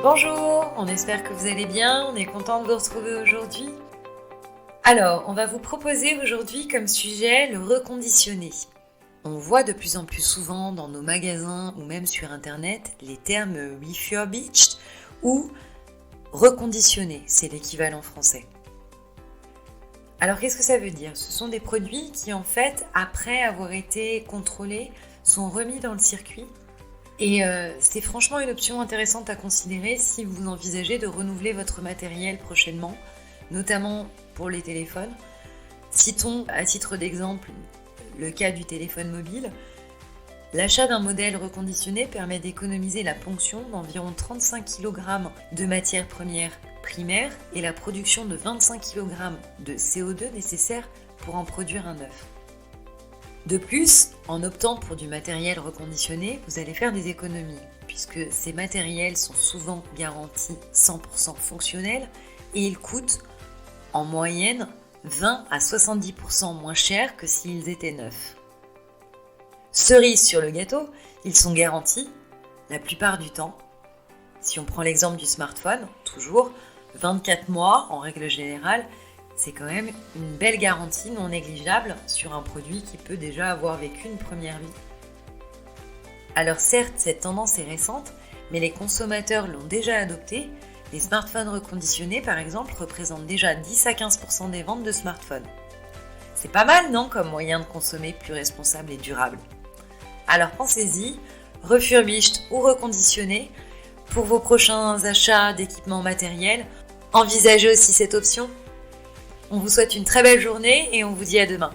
Bonjour, on espère que vous allez bien, on est content de vous retrouver aujourd'hui. Alors, on va vous proposer aujourd'hui comme sujet le reconditionné. On voit de plus en plus souvent dans nos magasins ou même sur internet les termes refurbished ou reconditionné, c'est l'équivalent français. Alors qu'est-ce que ça veut dire ? Ce sont des produits qui en fait, après avoir été contrôlés, sont remis dans le circuit. Et c'est franchement une option intéressante à considérer si vous envisagez de renouveler votre matériel prochainement, notamment pour les téléphones. Citons à titre d'exemple le cas du téléphone mobile. L'achat d'un modèle reconditionné permet d'économiser la ponction d'environ 35 kg de matières premières primaires et la production de 25 kg de CO2 nécessaires pour en produire un neuf. De plus, en optant pour du matériel reconditionné, vous allez faire des économies, puisque ces matériels sont souvent garantis 100% fonctionnels et ils coûtent en moyenne 20 à 70% moins cher que s'ils étaient neufs. Cerise sur le gâteau, ils sont garantis la plupart du temps. Si on prend l'exemple du smartphone, toujours 24 mois en règle générale, c'est quand même une belle garantie non négligeable sur un produit qui peut déjà avoir vécu une première vie. Alors certes, cette tendance est récente, mais les consommateurs l'ont déjà adoptée. Les smartphones reconditionnés, par exemple, représentent déjà 10 à 15% des ventes de smartphones. C'est pas mal, non, comme moyen de consommer plus responsable et durable. Alors pensez-y, refurbished ou reconditionné, pour vos prochains achats d'équipements matériels, envisagez aussi cette option. On vous souhaite une très belle journée et on vous dit à demain.